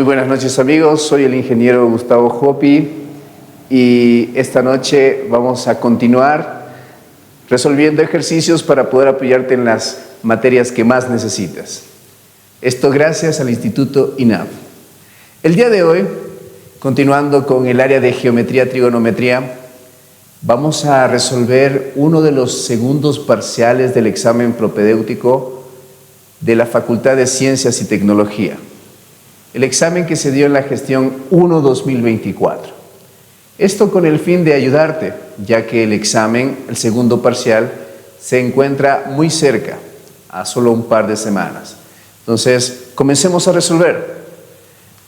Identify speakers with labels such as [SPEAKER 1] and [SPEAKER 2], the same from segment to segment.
[SPEAKER 1] Muy buenas noches amigos, soy el ingeniero Gustavo Jopi y esta noche vamos a continuar resolviendo ejercicios para poder apoyarte en las materias que más necesitas. Esto gracias al Instituto INAV. El día de hoy, continuando con el área de geometría, trigonometría, vamos a resolver uno de los segundos parciales del examen propedéutico de la Facultad de Ciencias y Tecnología. El examen que se dio en la gestión 1-2024. Esto con el fin de ayudarte, ya que el examen, el segundo parcial, se encuentra muy cerca, a solo un par de semanas. Entonces, comencemos a resolver.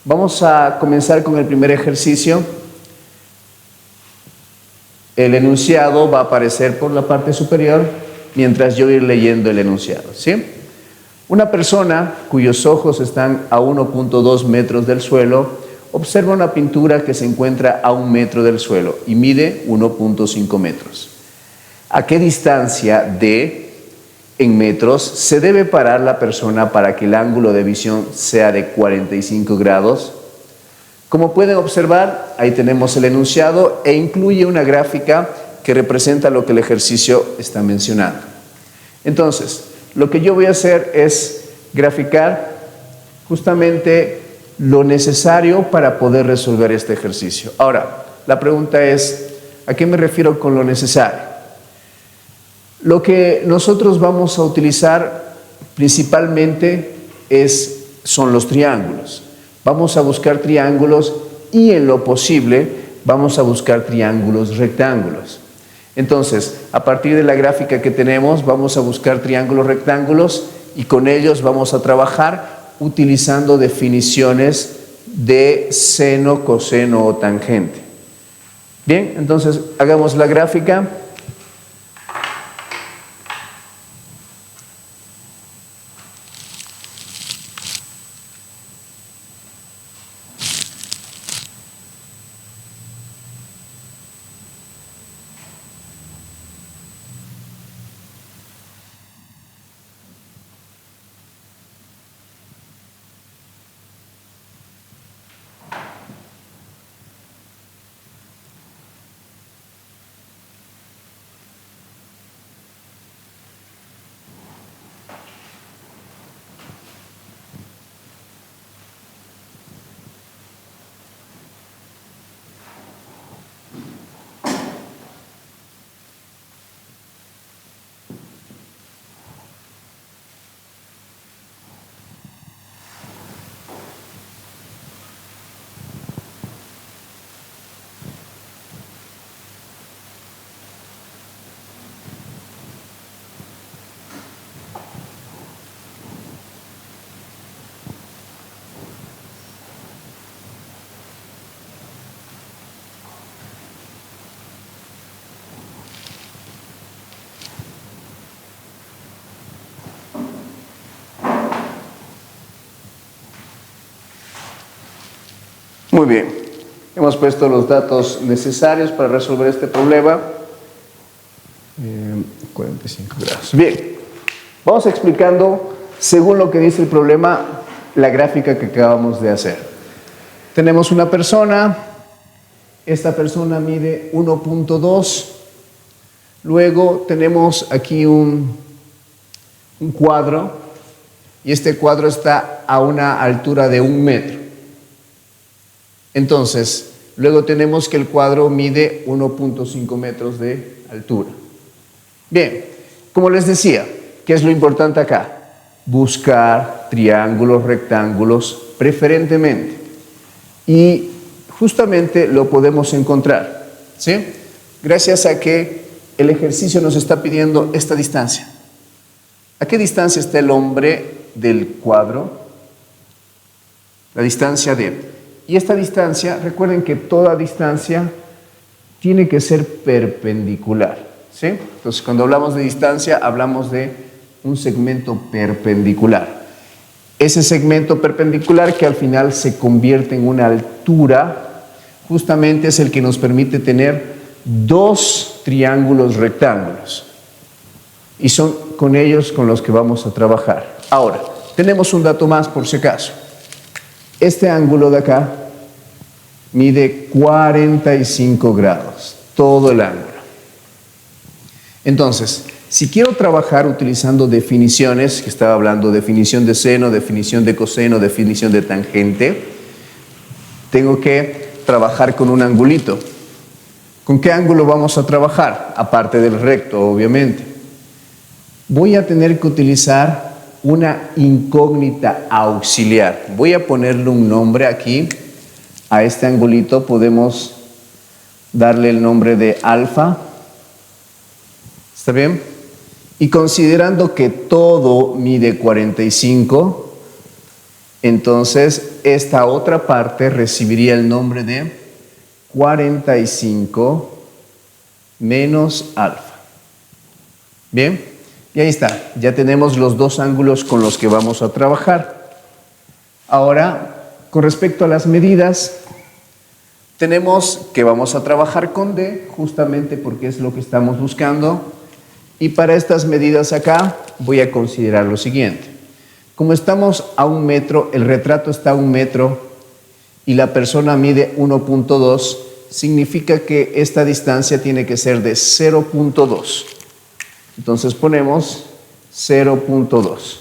[SPEAKER 1] Vamos a comenzar con el primer ejercicio. El enunciado va a aparecer por la parte superior, mientras yo ir leyendo el enunciado, ¿sí? Una persona cuyos ojos están a 1.2 metros del suelo observa una pintura que se encuentra a 1 metro del suelo y mide 1.5 metros. ¿A qué distancia D en metros se debe parar la persona para que el ángulo de visión sea de 45 grados? Como pueden observar, ahí tenemos el enunciado e incluye una gráfica que representa lo que el ejercicio está mencionando. Entonces, lo que yo voy a hacer es graficar justamente lo necesario para poder resolver este ejercicio. Ahora, la pregunta es, ¿a qué me refiero con lo necesario? Lo que nosotros vamos a utilizar principalmente son los triángulos. Vamos a buscar triángulos y en lo posible vamos a buscar triángulos rectángulos. Entonces, a partir de la gráfica que tenemos, vamos a buscar triángulos rectángulos y con ellos vamos a trabajar utilizando definiciones de seno, coseno o tangente. Bien, entonces hagamos la gráfica. Muy bien, hemos puesto los datos necesarios para resolver este problema. 45 grados. Bien, vamos explicando, según lo que dice el problema, la gráfica que acabamos de hacer. Tenemos una persona, esta persona mide 1.2, luego tenemos aquí un cuadro, y este cuadro está a una altura de 1 metro. Entonces, luego tenemos que el cuadro mide 1.5 metros de altura. Bien, como les decía, ¿qué es lo importante acá? Buscar triángulos, rectángulos, preferentemente. Y justamente lo podemos encontrar, ¿sí? Gracias a que el ejercicio nos está pidiendo esta distancia. ¿A qué distancia está el hombre del cuadro? La distancia D. Y esta distancia, recuerden que toda distancia tiene que ser perpendicular, ¿sí? Entonces, cuando hablamos de distancia, hablamos de un segmento perpendicular. Ese segmento perpendicular que al final se convierte en una altura, justamente es el que nos permite tener 2 triángulos rectángulos. Y son con ellos con los que vamos a trabajar. Ahora, tenemos un dato más por si acaso. Este ángulo de acá mide 45 grados, todo el ángulo. Entonces, si quiero trabajar utilizando definiciones, que estaba hablando, definición de seno, definición de coseno, definición de tangente, tengo que trabajar con un angulito. ¿Con qué ángulo vamos a trabajar? Aparte del recto, obviamente. Voy a tener que utilizar una incógnita auxiliar. Voy a ponerle un nombre aquí. A este angulito podemos darle el nombre de alfa. ¿Está bien? Y considerando que todo mide 45, entonces esta otra parte recibiría el nombre de 45 menos alfa. Bien, y ahí está. Ya tenemos los dos ángulos con los que vamos a trabajar. Ahora, con respecto a las medidas, tenemos que vamos a trabajar con D, justamente porque es lo que estamos buscando. Y para estas medidas acá voy a considerar lo siguiente. Como estamos a 1 metro, el retrato está a 1 metro y la persona mide 1.2, significa que esta distancia tiene que ser de 0.2. Entonces ponemos 0.2.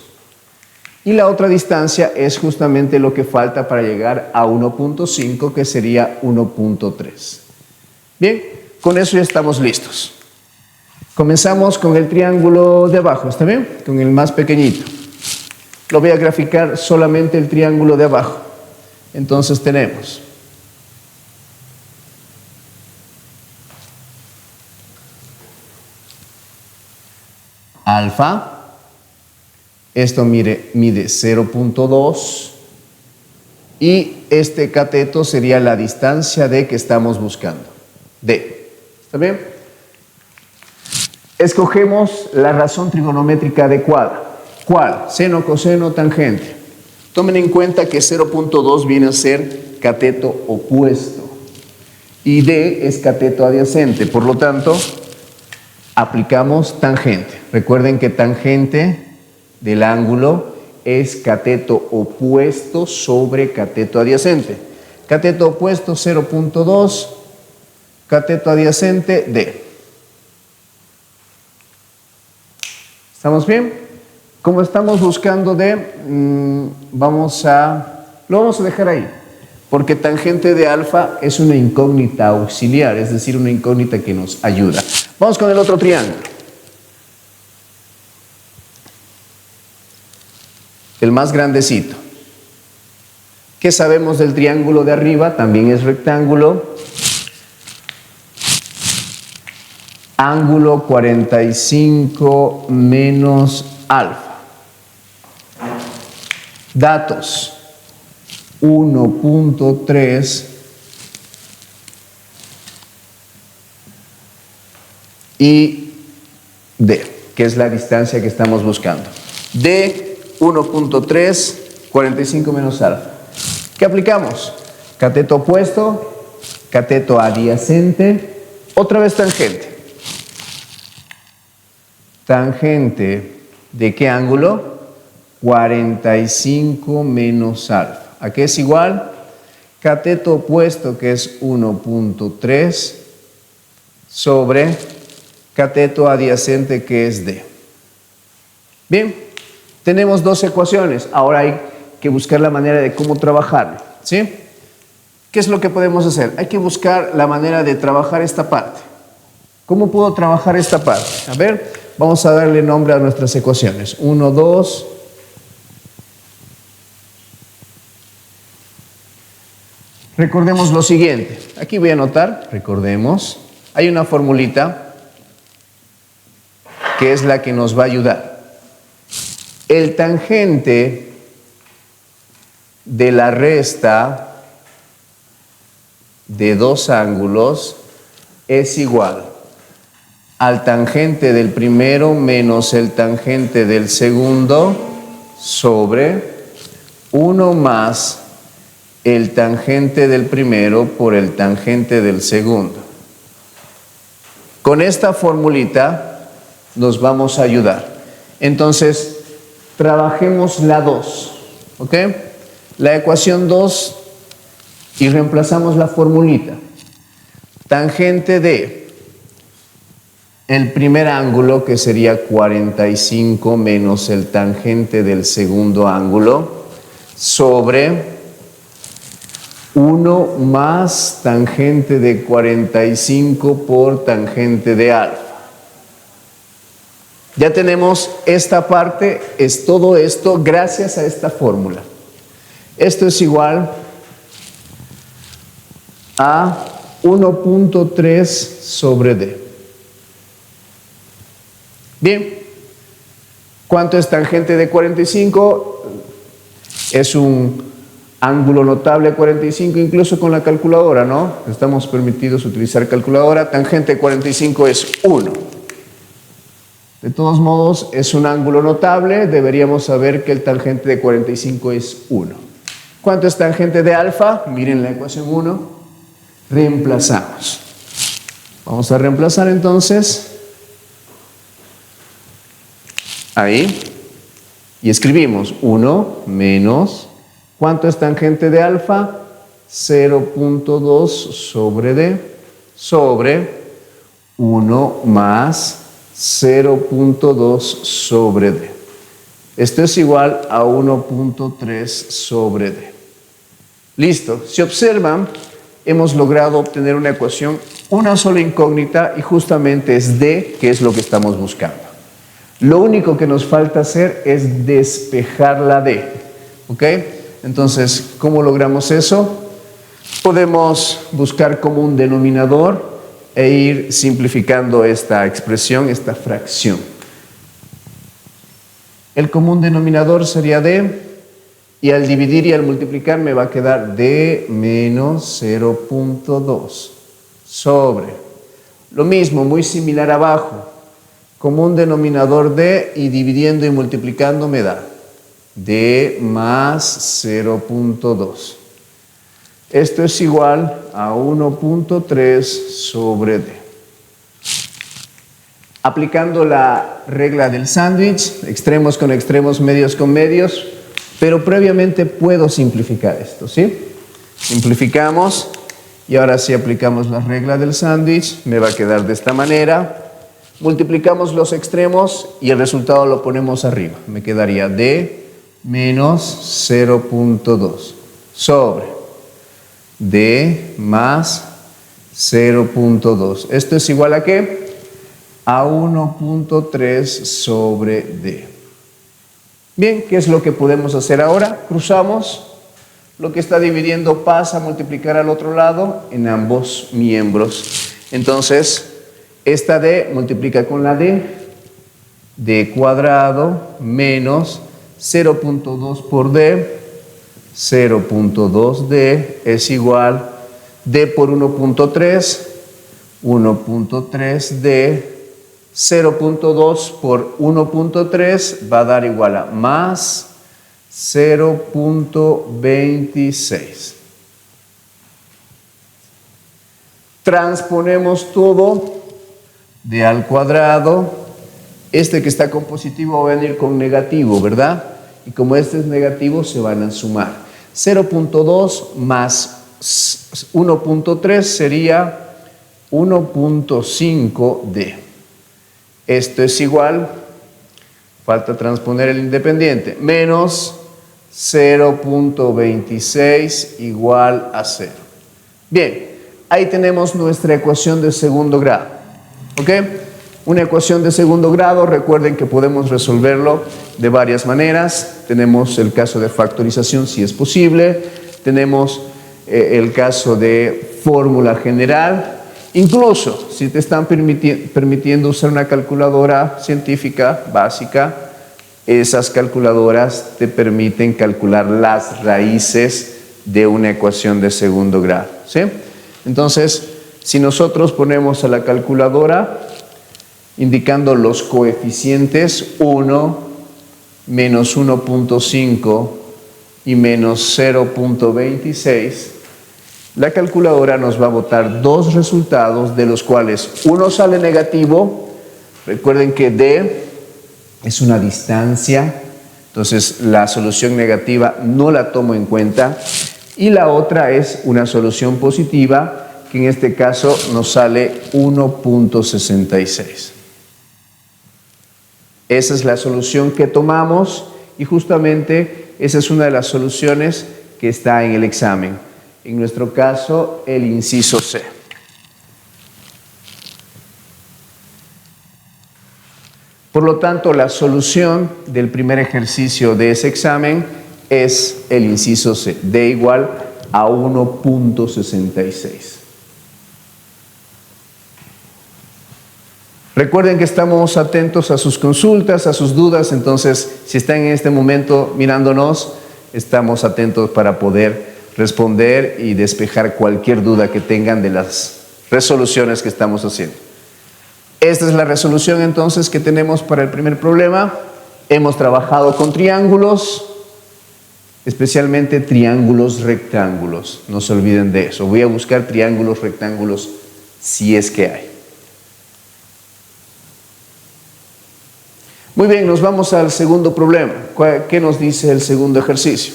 [SPEAKER 1] Y la otra distancia es justamente lo que falta para llegar a 1.5, que sería 1.3. Bien, con eso ya estamos listos. Comenzamos con el triángulo de abajo, ¿está bien? Con el más pequeñito. Lo voy a graficar solamente el triángulo de abajo. Entonces tenemos alfa, esto mide 0.2 y este cateto sería la distancia D que estamos buscando, D. ¿Está bien? Escogemos la razón trigonométrica adecuada. ¿Cuál? Seno, coseno, tangente. Tomen en cuenta que 0.2 viene a ser cateto opuesto y D es cateto adyacente, por lo tanto aplicamos tangente. Recuerden que tangente del ángulo es cateto opuesto sobre cateto adyacente. Cateto opuesto 0.2, cateto adyacente D. ¿Estamos bien? Como estamos buscando D, lo vamos a dejar ahí, porque tangente de alfa es una incógnita auxiliar, es decir, una incógnita que nos ayuda. Vamos con el otro triángulo. El más grandecito. ¿Qué sabemos del triángulo de arriba? También es rectángulo. Ángulo 45 menos alfa. Datos. 1.3 y D, que es la distancia que estamos buscando. D, 1.3, 45 menos alfa. ¿Qué aplicamos? Cateto opuesto, cateto adyacente, otra vez tangente. Tangente, ¿de qué ángulo? 45 menos alfa. ¿A qué es igual? Cateto opuesto, que es 1.3, sobre cateto adyacente, que es D. Bien, tenemos dos ecuaciones. Ahora hay que buscar la manera de cómo trabajarlo, ¿sí? ¿Qué es lo que podemos hacer? Hay que buscar la manera de trabajar esta parte. ¿Cómo puedo trabajar esta parte? A ver, vamos a darle nombre a nuestras ecuaciones. 1, 2. Recordemos lo siguiente. Aquí voy a anotar, recordemos, hay una formulita que es la que nos va a ayudar. El tangente de la resta de dos ángulos es igual al tangente del primero menos el tangente del segundo sobre 1 más el tangente del primero por el tangente del segundo. Con esta formulita nos vamos a ayudar. Entonces, trabajemos la 2, ¿ok? la ecuación 2 y reemplazamos la formulita. Tangente de el primer ángulo, que sería 45 menos el tangente del segundo ángulo, sobre 1 más tangente de 45 por tangente de alfa. Ya tenemos esta parte, es todo esto gracias a esta fórmula. Esto es igual a 1.3 sobre D. Bien, ¿cuánto es tangente de 45? Es un ángulo notable 45, incluso con la calculadora, ¿no? Estamos permitidos utilizar calculadora. Tangente de 45 es 1. De todos modos, es un ángulo notable. Deberíamos saber que el tangente de 45 es 1. ¿Cuánto es tangente de alfa? Miren la ecuación 1. Reemplazamos. Vamos a reemplazar entonces ahí. Y escribimos 1 menos, ¿cuánto es tangente de alfa? 0.2 sobre D, sobre 1 más 0.2 sobre D. Esto es igual a 1.3 sobre D. Listo. Si observan, hemos logrado obtener una ecuación, una sola incógnita, y justamente es D, que es lo que estamos buscando. Lo único que nos falta hacer es despejar la D. ¿Ok? Entonces, ¿cómo logramos eso? Podemos buscar como un denominador e ir simplificando esta expresión, esta fracción. El común denominador sería D, y al dividir y al multiplicar me va a quedar D menos 0.2 sobre. Lo mismo, muy similar abajo. Común denominador D, y dividiendo y multiplicando me da D más 0.2. Esto es igual a 1.3 sobre D. Aplicando la regla del sándwich, extremos con extremos, medios con medios, pero previamente puedo simplificar esto, ¿sí? Simplificamos, y ahora sí aplicamos la regla del sándwich, me va a quedar de esta manera. Multiplicamos los extremos y el resultado lo ponemos arriba. Me quedaría D menos 0.2 sobre D más 0.2. ¿Esto es igual a qué? A 1.3 sobre D. Bien, ¿qué es lo que podemos hacer ahora? Cruzamos. Lo que está dividiendo pasa a multiplicar al otro lado en ambos miembros. Entonces, esta D multiplica con la D, D cuadrado menos 0.2 por D, 0.2D es igual D por 1.3, 1.3D, 0.2 por 1.3 va a dar igual a más 0.26. Transponemos todo, D al cuadrado, este que está con positivo va a venir con negativo, ¿verdad? Y como este es negativo, se van a sumar. 0.2 más 1.3 sería 1.5D. Esto es igual, falta transponer el independiente, menos 0.26 igual a 0. Bien, ahí tenemos nuestra ecuación de segundo grado. ¿Ok? Una ecuación de segundo grado, recuerden que podemos resolverlo de varias maneras. Tenemos el caso de factorización, si es posible. Tenemos el caso de fórmula general. Incluso, si te están permitiendo usar una calculadora científica básica, esas calculadoras te permiten calcular las raíces de una ecuación de segundo grado, ¿sí? Entonces, si nosotros ponemos a la calculadora indicando los coeficientes 1, menos 1.5 y menos 0.26, la calculadora nos va a botar dos resultados, de los cuales uno sale negativo. Recuerden que D es una distancia Entonces, la solución negativa no la tomo en cuenta. Y la otra es una solución positiva, que en este caso nos sale 1.66. Esa es la solución que tomamos y justamente esa es una de las soluciones que está en el examen. En nuestro caso, el inciso C. Por lo tanto, la solución del primer ejercicio de ese examen es el inciso C, D igual a 1.66. Recuerden que estamos atentos a sus consultas, a sus dudas, entonces si están en este momento mirándonos, estamos atentos para poder responder y despejar cualquier duda que tengan de las resoluciones que estamos haciendo. Esta es la resolución entonces que tenemos para el primer problema. Hemos trabajado con triángulos, especialmente triángulos rectángulos. No se olviden de eso. Voy a buscar triángulos rectángulos si es que hay. Muy bien, nos vamos al segundo problema. ¿Qué nos dice el segundo ejercicio?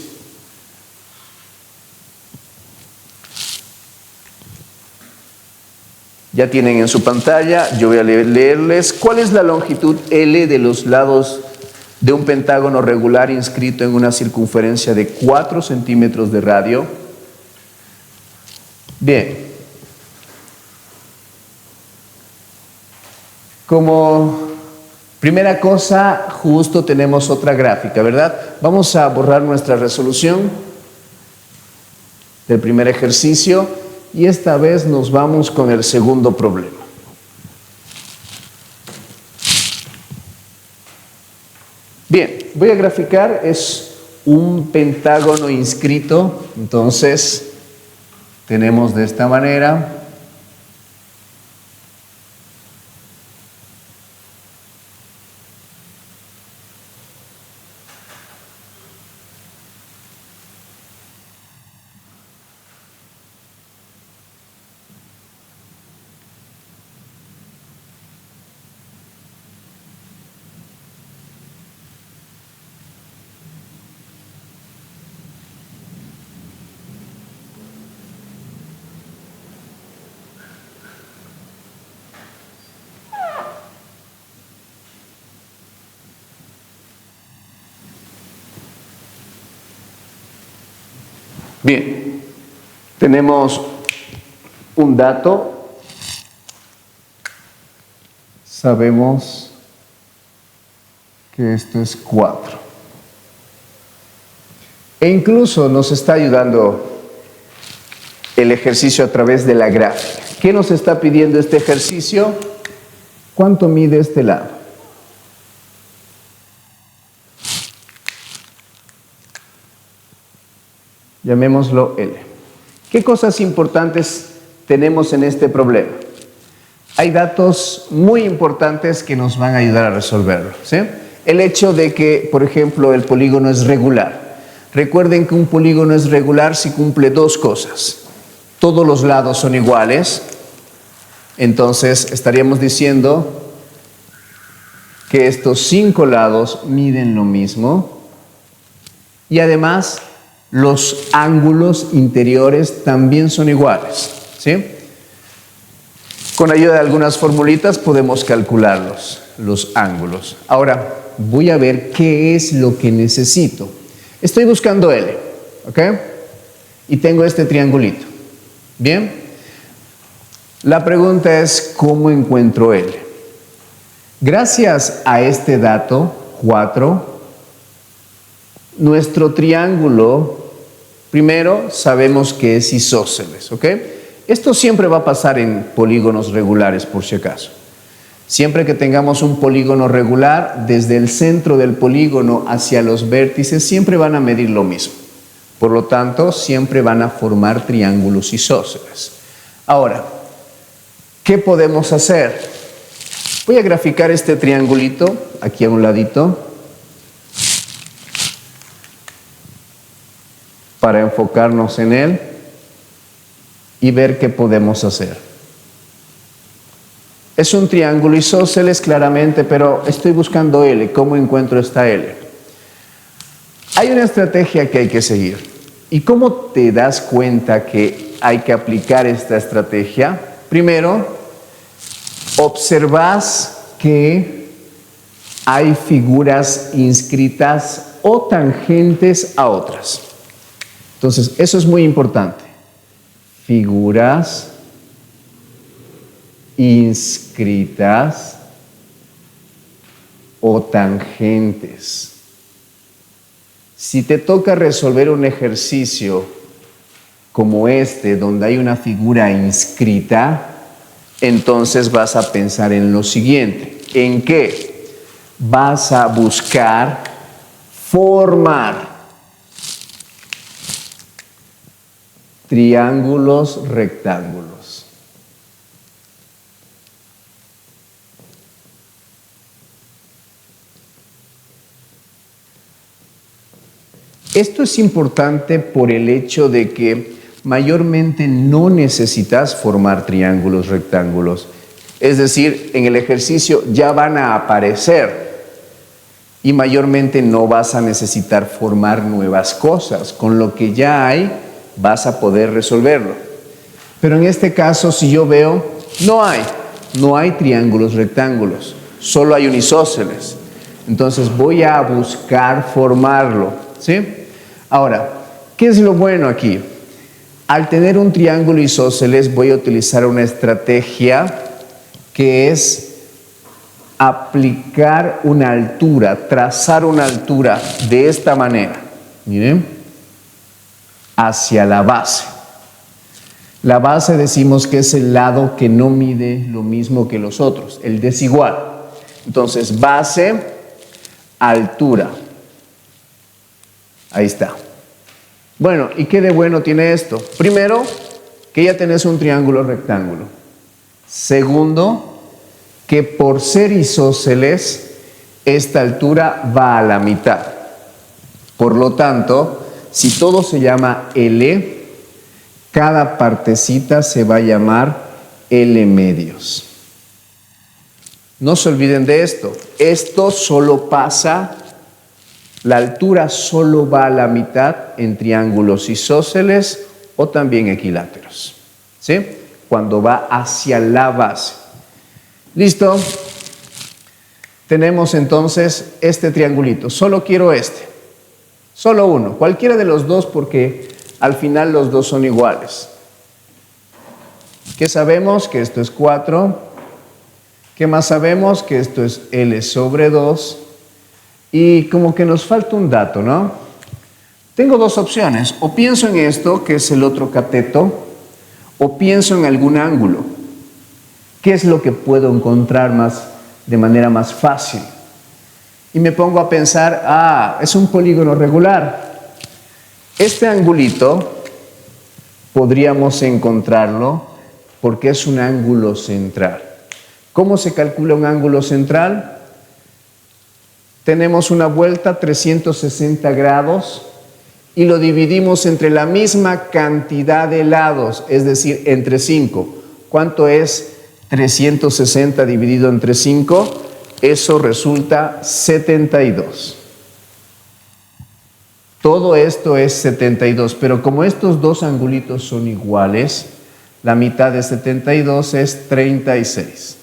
[SPEAKER 1] Ya tienen en su pantalla, yo voy a leerles. ¿Cuál es la longitud L de los lados de un pentágono regular inscrito en una circunferencia de 4 centímetros de radio? Bien. Como primera cosa, justo tenemos otra gráfica, ¿verdad? Vamos a borrar nuestra resolución del primer ejercicio y esta vez nos vamos con el segundo problema. Bien, voy a graficar, es un pentágono inscrito, entonces tenemos de esta manera. Bien, tenemos un dato, sabemos que esto es 4. E incluso nos está ayudando el ejercicio a través de la gráfica. ¿Qué nos está pidiendo este ejercicio? ¿Cuánto mide este lado? Llamémoslo L. ¿Qué cosas importantes tenemos en este problema? Hay datos muy importantes que nos van a ayudar a resolverlo, ¿sí? El hecho de que, por ejemplo, el polígono es regular. Recuerden que un polígono es regular si cumple dos cosas. Todos los lados son iguales, entonces estaríamos diciendo que estos 5 lados miden lo mismo y además los ángulos interiores también son iguales, ¿sí? Con ayuda de algunas formulitas podemos calcular los ángulos. Ahora, voy a ver qué es lo que necesito. Estoy buscando L, ¿ok? Y tengo este triangulito. Bien. La pregunta es, ¿cómo encuentro L? Gracias a este dato, 4, nuestro triángulo, primero, sabemos que es isósceles, ¿ok? Esto siempre va a pasar en polígonos regulares, por si acaso. Siempre que tengamos un polígono regular, desde el centro del polígono hacia los vértices, siempre van a medir lo mismo. Por lo tanto, siempre van a formar triángulos isósceles. Ahora, ¿qué podemos hacer? Voy a graficar este triangulito, aquí a un ladito, para enfocarnos en él y ver qué podemos hacer. Es un triángulo isósceles claramente, pero estoy buscando L. ¿Cómo encuentro esta L? Hay una estrategia que hay que seguir. ¿Y cómo te das cuenta que hay que aplicar esta estrategia? Primero, observas que hay figuras inscritas o tangentes a otras. Entonces, eso es muy importante. Figuras inscritas o tangentes. Si te toca resolver un ejercicio como este, donde hay una figura inscrita, entonces vas a pensar en lo siguiente. ¿En qué? Vas a buscar formar triángulos rectángulos. Esto es importante por el hecho de que mayormente no necesitas formar triángulos rectángulos. Es decir, en el ejercicio ya van a aparecer y mayormente no vas a necesitar formar nuevas cosas. Con lo que ya hay, vas a poder resolverlo. Pero en este caso, si yo veo, no hay triángulos rectángulos, solo hay un isósceles. Entonces voy a buscar formarlo, ¿sí? Ahora, ¿qué es lo bueno aquí? Al tener un triángulo isósceles voy a utilizar una estrategia que es aplicar una altura, trazar una altura de esta manera. Miren, hacia la base. La base decimos que es el lado que no mide lo mismo que los otros, el desigual. Entonces, base, altura. Ahí está. Bueno, ¿y qué de bueno tiene esto? Primero, que ya tenés un triángulo rectángulo. Segundo, que por ser isósceles, esta altura va a la mitad. Por lo tanto, si todo se llama L, cada partecita se va a llamar L medios. No se olviden de esto. Esto solo pasa, la altura solo va a la mitad en triángulos isósceles o también equiláteros, ¿sí? Cuando va hacia la base. ¿Listo? Tenemos entonces este triangulito. Solo quiero este. Solo uno. Cualquiera de los dos porque al final los dos son iguales. ¿Qué sabemos? Que esto es 4. ¿Qué más sabemos? Que esto es L sobre 2. Y como que nos falta un dato, ¿no? Tengo dos opciones. O pienso en esto, que es el otro cateto, o pienso en algún ángulo. ¿Qué es lo que puedo encontrar de manera más fácil? Y me pongo a pensar, es un polígono regular. Este angulito podríamos encontrarlo porque es un ángulo central. ¿Cómo se calcula un ángulo central? Tenemos una vuelta 360 grados y lo dividimos entre la misma cantidad de lados, es decir, entre 5. ¿Cuánto es 360 dividido entre 5? Eso resulta 72. Todo esto es 72, pero como estos dos angulitos son iguales, la mitad de 72 es 36.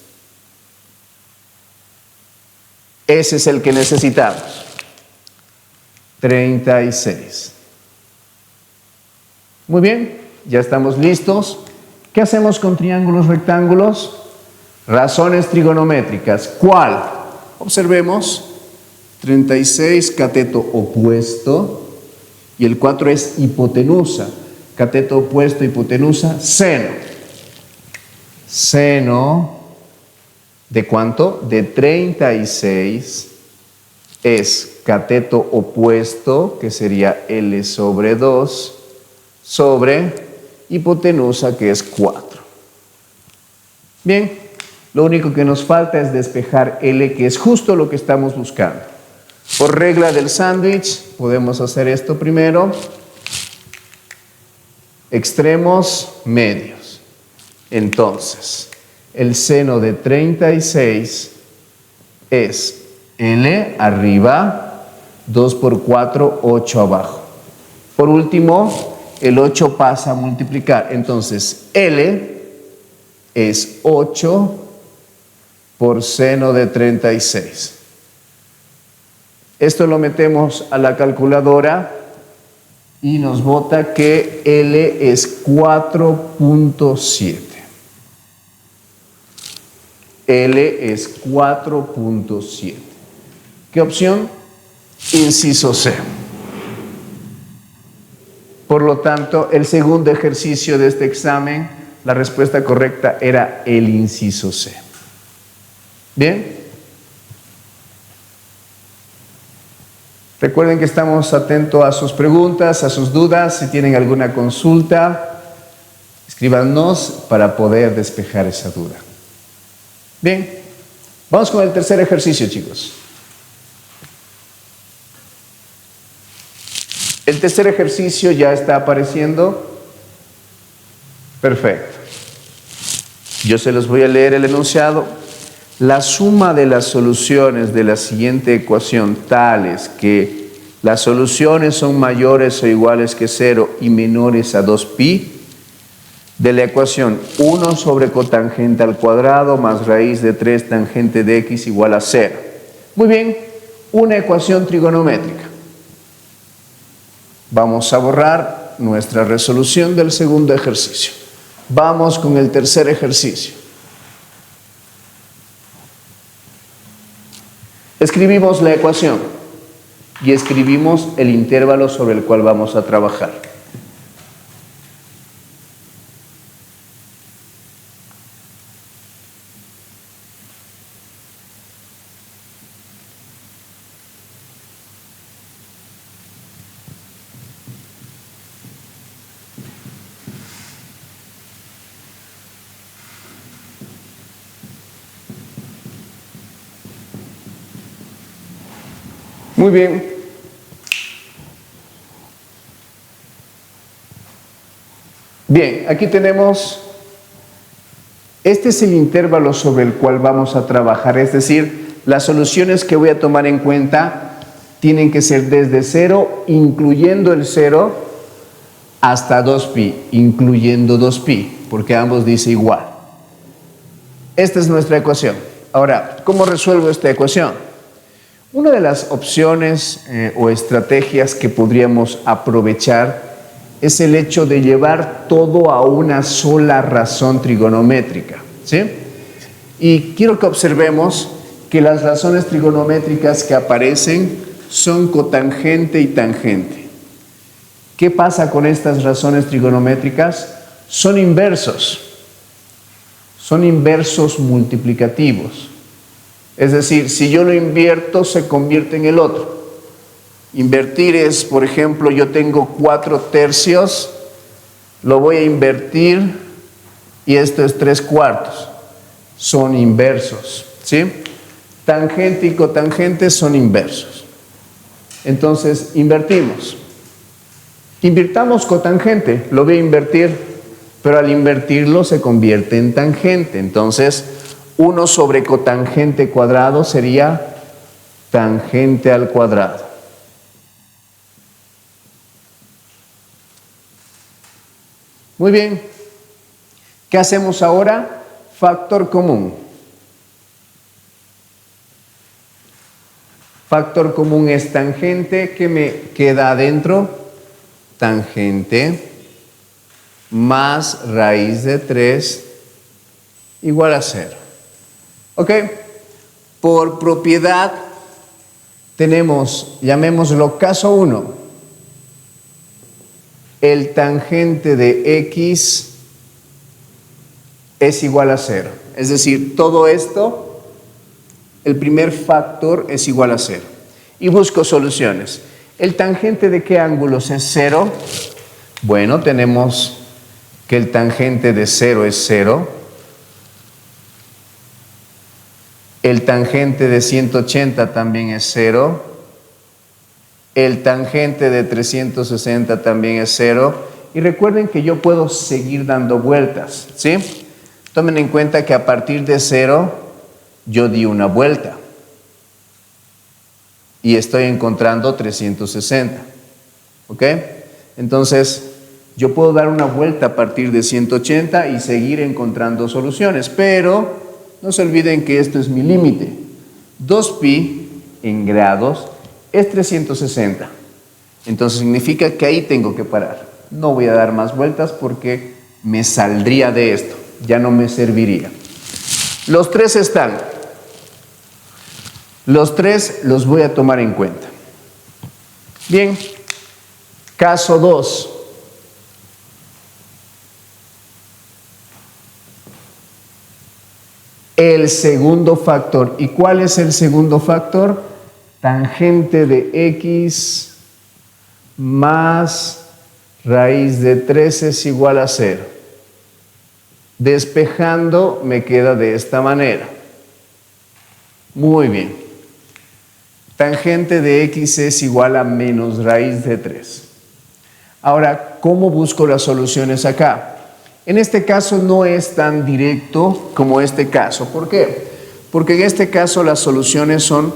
[SPEAKER 1] Ese es el que necesitamos. 36. Muy bien, ya estamos listos. ¿Qué hacemos con triángulos rectángulos? Razones trigonométricas. ¿Cuál? Observemos. 36, cateto opuesto. Y el 4 es hipotenusa. Cateto opuesto, hipotenusa, seno. Seno. ¿De cuánto? De 36 es cateto opuesto, que sería L sobre 2, sobre hipotenusa, que es 4. Bien, lo único que nos falta es despejar L, que es justo lo que estamos buscando. Por regla del sándwich, podemos hacer esto primero. Extremos medios. Entonces, el seno de 36 es L arriba 2 por 4, 8 abajo. Por último, el 8 pasa a multiplicar. Entonces, L es 8 por seno de 36. Esto lo metemos a la calculadora y nos bota que L es 4.7. L es 4.7. ¿Qué opción? Inciso C. Por lo tanto, el segundo ejercicio de este examen, la respuesta correcta era el inciso C. ¿Bien? Recuerden que estamos atentos a sus preguntas, a sus dudas. Si tienen alguna consulta, escríbanos para poder despejar esa duda. Bien, vamos con el tercer ejercicio, chicos. El tercer ejercicio ya está apareciendo. Perfecto. Yo se los voy a leer el enunciado. La suma de las soluciones de la siguiente ecuación tales que las soluciones son mayores o iguales que 0 y menores a 2pi de la ecuación 1 sobre cotangente al cuadrado más raíz de 3 tangente de x igual a 0. Muy bien, una ecuación trigonométrica. Vamos a borrar nuestra resolución del segundo ejercicio. Vamos con el tercer ejercicio. Escribimos la ecuación y escribimos el intervalo sobre el cual vamos a trabajar. Muy bien. Bien, aquí tenemos, este es el intervalo sobre el cual vamos a trabajar, es decir, las soluciones que voy a tomar en cuenta tienen que ser desde 0, incluyendo el 0, hasta 2pi, incluyendo 2pi, porque ambos dice igual. Esta es nuestra ecuación. Ahora, ¿cómo resuelvo esta ecuación? Una de las opciones o estrategias que podríamos aprovechar es el hecho de llevar todo a una sola razón trigonométrica, ¿sí? Y quiero que observemos que las razones trigonométricas que aparecen son cotangente y tangente. ¿Qué pasa con estas razones trigonométricas? Son inversos multiplicativos. Es decir, si yo lo invierto, se convierte en el otro. Invertir es, por ejemplo, yo tengo 4/3, lo voy a invertir y esto es 3/4. Son inversos, ¿sí? Tangente y cotangente son inversos. Entonces, invertimos. Invirtamos cotangente, lo voy a invertir, pero al invertirlo se convierte en tangente. Entonces, 1 sobre cotangente cuadrado sería tangente al cuadrado. Muy bien. ¿Qué hacemos ahora? Factor común. Factor común es tangente. ¿Qué me queda adentro? Tangente más raíz de 3 igual a 0. ¿Ok? Por propiedad tenemos, llamémoslo caso 1, el tangente de x es igual a 0. Es decir, todo esto, el primer factor es igual a 0. Y busco soluciones. ¿El tangente de qué ángulos es 0? Bueno, tenemos que el tangente de 0 es 0. El tangente de 180 también es 0. El tangente de 360 también es 0. Y recuerden que yo puedo seguir dando vueltas, ¿sí? Tomen en cuenta que a partir de 0 yo di una vuelta. y estoy encontrando 360. ¿Ok? Entonces, yo puedo dar una vuelta a partir de 180 y seguir encontrando soluciones, pero no se olviden que esto es mi límite. 2pi en grados es 360. Entonces significa que ahí tengo que parar. No voy a dar más vueltas porque me saldría de esto, ya no me serviría. Los 3 están. Los 3 los voy a tomar en cuenta. Bien, caso 2. El segundo factor. ¿Y cuál es el segundo factor? Tangente de x más raíz de 3 es igual a 0. Despejando me queda de esta manera. Muy bien. Tangente de x es igual a menos raíz de 3. Ahora, ¿cómo busco las soluciones acá? En este caso no es tan directo como este caso. ¿Por qué? Porque en este caso las soluciones son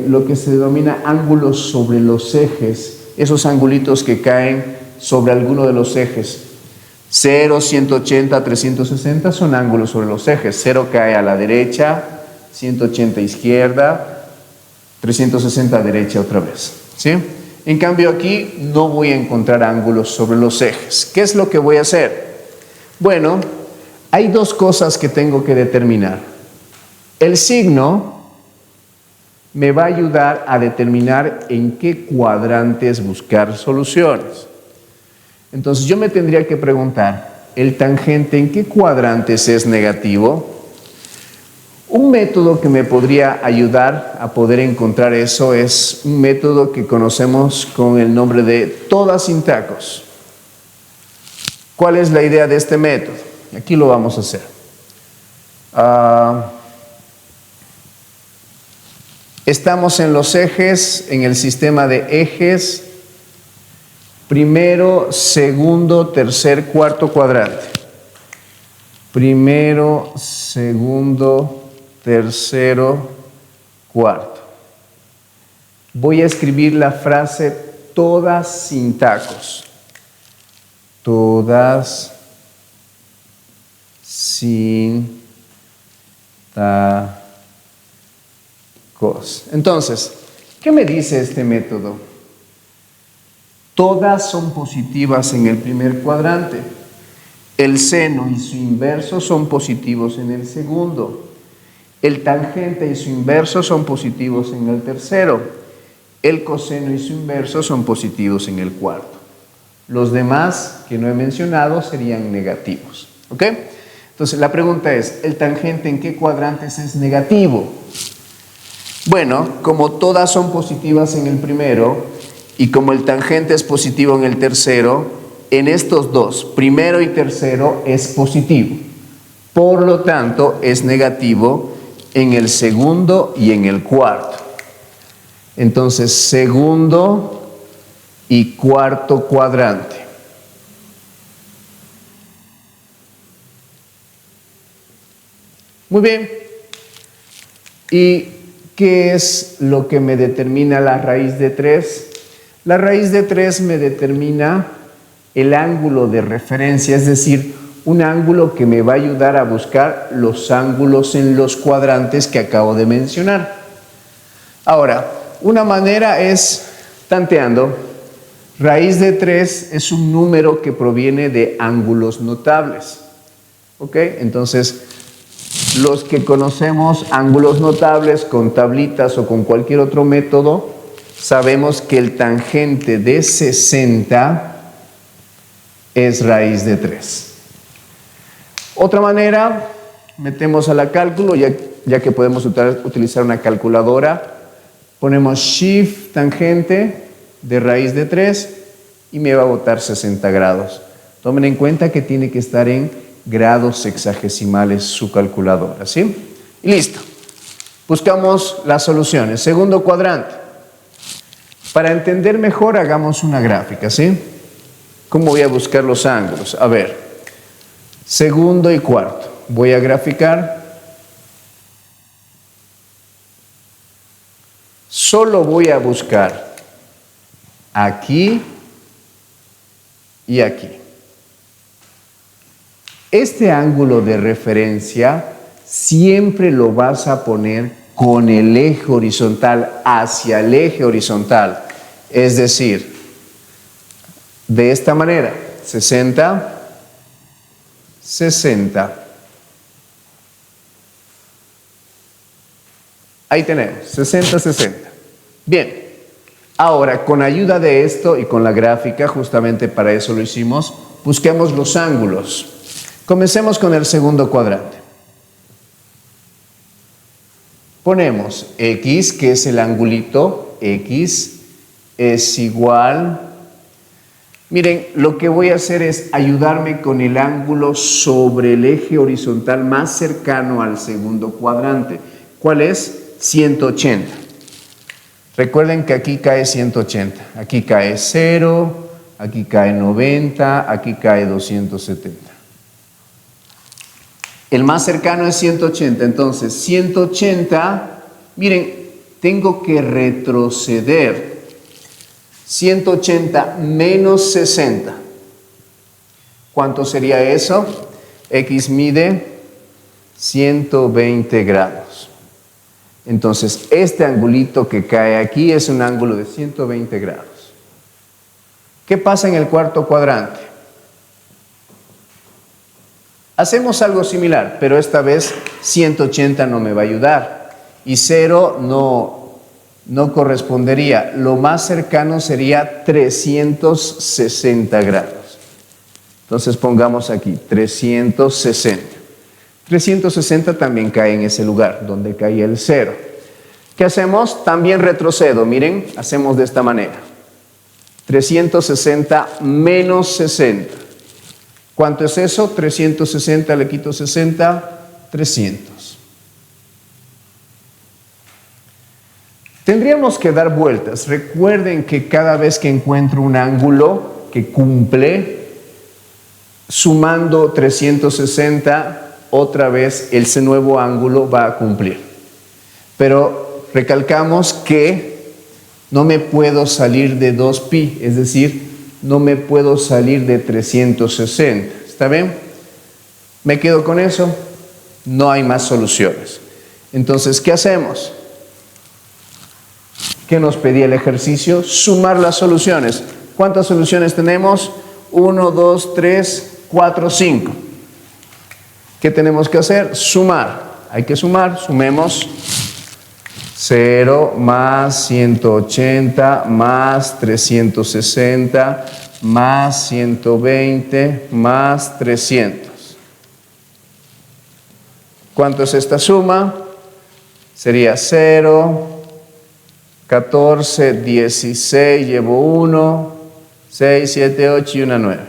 [SPEAKER 1] lo que se denomina ángulos sobre los ejes. Esos angulitos que caen sobre alguno de los ejes. 0, 180, 360 son ángulos sobre los ejes. 0 cae a la derecha, 180 izquierda, 360 derecha otra vez. ¿Sí? En cambio aquí no voy a encontrar ángulos sobre los ejes. ¿Qué es lo que voy a hacer? Bueno, hay dos cosas que tengo que determinar. El signo me va a ayudar a determinar en qué cuadrantes buscar soluciones. Entonces yo me tendría que preguntar, ¿el tangente en qué cuadrantes es negativo? Un método que me podría ayudar a poder encontrar eso es un método que conocemos con el nombre de toda sin tacos. ¿Cuál es la idea de este método? Aquí lo vamos a hacer. Estamos en los ejes, en el sistema de ejes, primero, segundo, tercer, cuarto cuadrante. Primero, segundo, tercero, cuarto. Voy a escribir la frase todas sin tacos. Todas sin tacos. Entonces, ¿qué me dice este método? Todas son positivas en el primer cuadrante. El seno y su inverso son positivos en el segundo. El tangente y su inverso son positivos en el tercero. El coseno y su inverso son positivos en el cuarto. Los demás que no he mencionado serían negativos. ¿Ok? Entonces la pregunta es, ¿el tangente en qué cuadrantes es negativo? Bueno, como todas son positivas en el primero y como el tangente es positivo en el tercero, en estos dos, primero y tercero, es positivo. Por lo tanto, es negativo en el segundo y en el cuarto. Entonces, segundo y cuarto cuadrante. Muy bien. ¿Y qué es lo que me determina la raíz de 3? La raíz de 3 me determina el ángulo de referencia, es decir, un ángulo que me va a ayudar a buscar los ángulos en los cuadrantes que acabo de mencionar. Ahora, una manera es tanteando. Raíz de 3 es un número que proviene de ángulos notables. ¿Ok? Entonces, los que conocemos ángulos notables con tablitas o con cualquier otro método, sabemos que el tangente de 60 es raíz de 3. Otra manera, metemos a la cálculo, ya que podemos utilizar una calculadora, ponemos shift tangente de raíz de 3 y me va a botar 60 grados. Tomen en cuenta que tiene que estar en grados sexagesimales su calculadora, ¿sí? Y listo. Buscamos las soluciones. Segundo cuadrante. Para entender mejor, hagamos una gráfica, ¿sí? ¿Cómo voy a buscar los ángulos? A ver, segundo y cuarto. Voy a graficar. solo voy a buscar aquí y aquí. Este ángulo de referencia siempre lo vas a poner con el eje horizontal hacia el eje horizontal. Es decir, de esta manera, 60, 60. Ahí tenemos, 60, 60. Bien, ahora con ayuda de esto y con la gráfica, justamente para eso lo hicimos, busquemos los ángulos. Comencemos con el segundo cuadrante. Ponemos X, que es el angulito, X es igual. Miren, lo que voy a hacer es ayudarme con el ángulo sobre el eje horizontal más cercano al segundo cuadrante. ¿Cuál es? 180. Recuerden que aquí cae 180. Aquí cae 0, aquí cae 90, aquí cae 270. El más cercano es 180. Entonces, 180, miren, tengo que retroceder. 180 menos 60. ¿Cuánto sería eso? X mide 120 grados. Entonces, este angulito que cae aquí es un ángulo de 120 grados. ¿Qué pasa en el cuarto cuadrante? Hacemos algo similar, pero esta vez 180 no me va a ayudar y 0 no correspondería. Lo más cercano sería 360 grados. Entonces pongamos aquí 360. 360 también cae en ese lugar donde caía el 0. ¿Qué hacemos? También retrocedo. Miren, hacemos de esta manera. 360 menos 60. ¿Cuánto es eso? 360 le quito 60, 300. Tendríamos que dar vueltas. Recuerden que cada vez que encuentro un ángulo que cumple, sumando 360, otra vez ese nuevo ángulo va a cumplir. Pero recalcamos que no me puedo salir de 2pi, es decir, no me puedo salir de 360. ¿Está bien? ¿Me quedo con eso? No hay más soluciones. Entonces, ¿qué hacemos? ¿Qué nos pedía el ejercicio? Sumar las soluciones. ¿Cuántas soluciones tenemos? 1, 2, 3, 4, 5. ¿Qué tenemos que hacer? Sumar. Hay que sumar. Sumemos 0 más 180 más 360 más 120 más 300. ¿Cuánto es esta suma? Sería 0, 14, 16, llevo 1, 6, 7, 8 y una 9.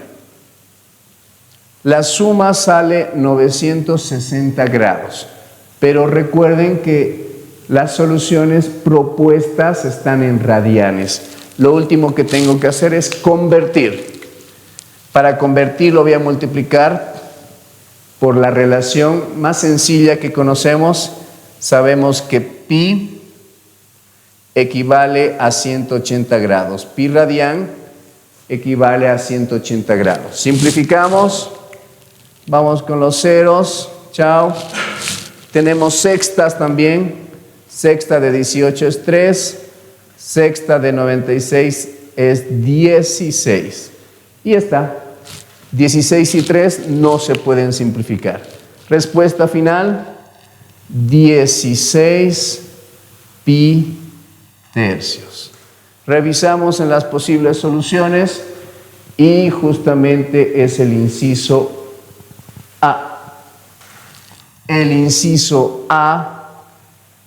[SPEAKER 1] La suma sale 960 grados, pero recuerden que las soluciones propuestas están en radianes. Lo último que tengo que hacer es convertir. Para convertir lo voy a multiplicar por la relación más sencilla que conocemos. Sabemos que pi equivale a 180 grados. Pi radian equivale a 180 grados. Simplificamos. Vamos con los ceros. Chao. Tenemos sextas también. Sexta de 18 es 3, sexta de 96 es 16. Y está, 16 y 3 no se pueden simplificar. Respuesta final, 16 pi tercios. Revisamos en las posibles soluciones y justamente es el inciso A. El inciso A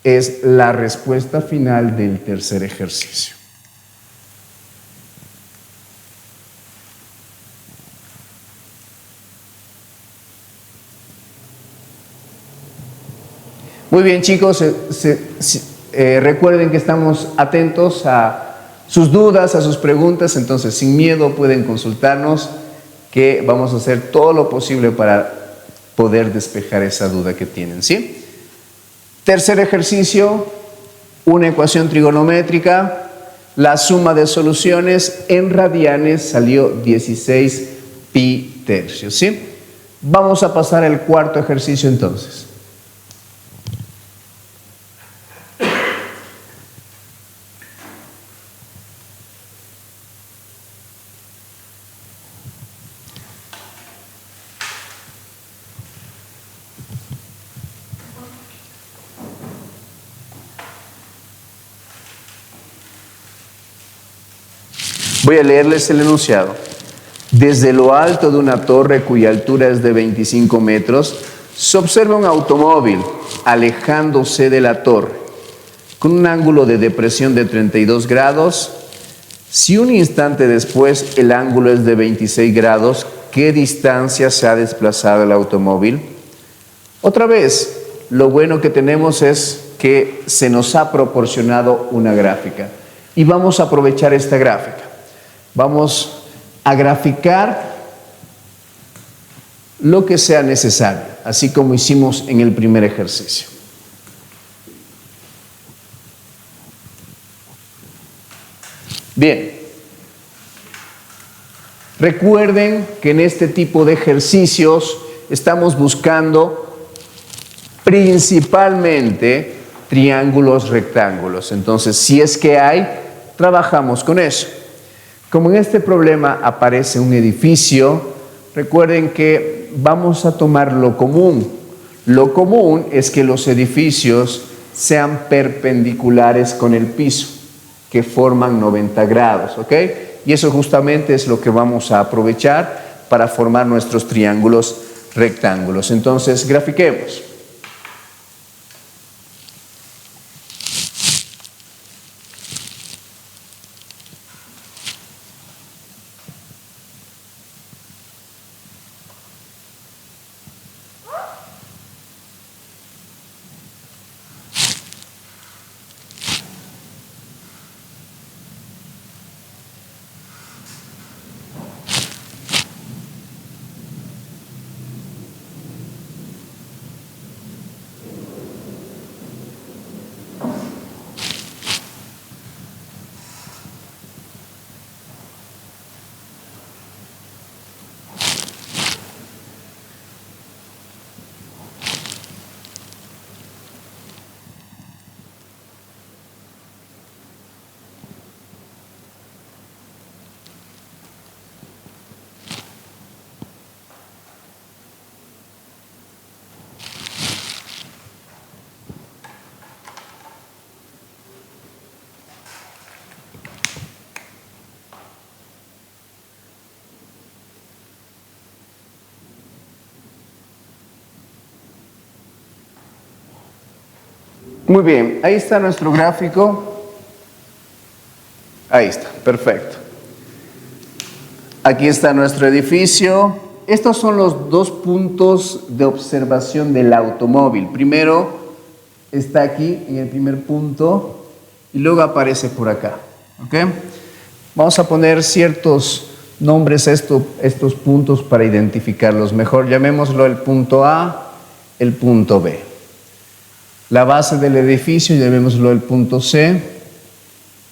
[SPEAKER 1] es la respuesta final del tercer ejercicio. Muy bien, chicos, recuerden que estamos atentos a sus dudas, a sus preguntas, entonces sin miedo pueden consultarnos, que vamos a hacer todo lo posible para poder despejar esa duda que tienen, ¿sí? Tercer ejercicio, una ecuación trigonométrica, la suma de soluciones en radianes salió 16 pi tercios, ¿sí? Vamos a pasar al cuarto ejercicio entonces. Voy a leerles el enunciado. Desde lo alto de una torre cuya altura es de 25 metros, se observa un automóvil alejándose de la torre con un ángulo de depresión de 32 grados. Si un instante después el ángulo es de 26 grados, ¿qué distancia se ha desplazado el automóvil? Otra vez, lo bueno que tenemos es que se nos ha proporcionado una gráfica y vamos a aprovechar esta gráfica. Vamos a graficar lo que sea necesario, así como hicimos en el primer ejercicio. Bien, recuerden que en este tipo de ejercicios estamos buscando principalmente triángulos rectángulos. Entonces, si es que hay, trabajamos con eso. Como en este problema aparece un edificio, recuerden que vamos a tomar lo común. Lo común es que los edificios sean perpendiculares con el piso, que forman 90 grados, ¿ok? Y eso justamente es lo que vamos a aprovechar para formar nuestros triángulos rectángulos. Entonces, grafiquemos. Muy bien, ahí está nuestro gráfico. Ahí está, perfecto. Aquí está nuestro edificio. Estos son los dos puntos de observación del automóvil. Primero está aquí en el primer punto y luego aparece por acá. ¿Ok? Vamos a poner ciertos nombres a estos puntos para identificarlos mejor. Llamémoslo el punto A, el punto B. La base del edificio, llamémoslo el punto C,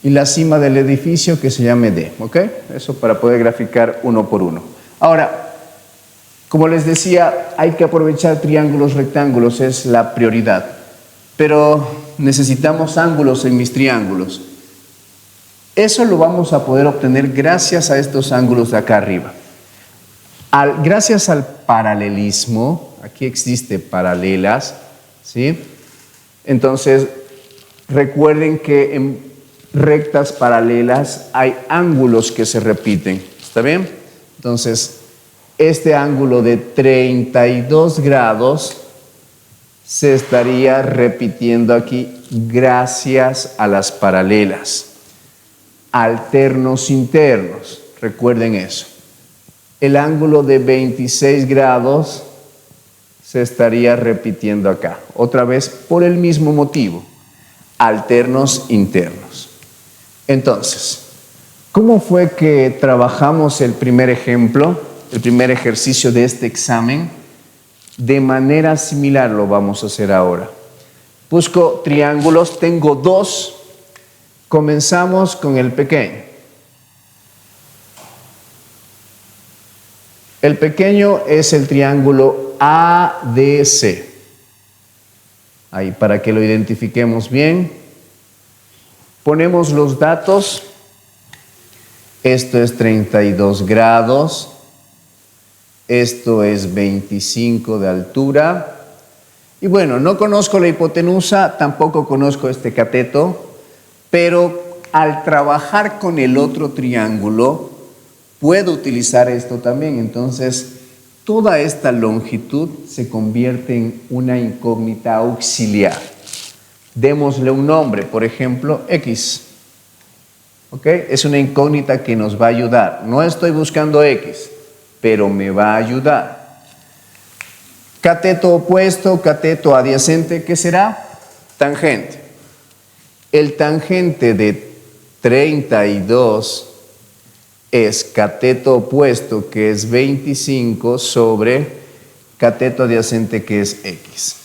[SPEAKER 1] y la cima del edificio que se llame D, ¿ok? Eso para poder graficar uno por uno. Ahora, como les decía, hay que aprovechar triángulos rectángulos, es la prioridad, pero necesitamos ángulos en mis triángulos. Eso lo vamos a poder obtener gracias a estos ángulos de acá arriba. Gracias al paralelismo, aquí existe paralelas, ¿sí? Entonces, recuerden que en rectas paralelas hay ángulos que se repiten, ¿está bien? Entonces, este ángulo de 32 grados se estaría repitiendo aquí gracias a las paralelas. Alternos internos, recuerden eso. El ángulo de 26 grados se estaría repitiendo acá, otra vez por el mismo motivo, alternos internos. Entonces, ¿cómo fue que trabajamos el primer ejemplo, el primer ejercicio de este examen? De manera similar lo vamos a hacer ahora. Busco triángulos, tengo dos. Comenzamos con el pequeño. El pequeño es el triángulo ADC. Ahí, para que lo identifiquemos bien. Ponemos los datos. Esto es 32 grados. Esto es 25 de altura. Y bueno, no conozco la hipotenusa, tampoco conozco este cateto, pero al trabajar con el otro triángulo, puedo utilizar esto también. Entonces, toda esta longitud se convierte en una incógnita auxiliar. Démosle un nombre, por ejemplo, X. ¿Ok? Es una incógnita que nos va a ayudar. No estoy buscando X, pero me va a ayudar. Cateto opuesto, cateto adyacente, ¿qué será? Tangente. El tangente de 32 es cateto opuesto, que es 25, sobre cateto adyacente, que es X.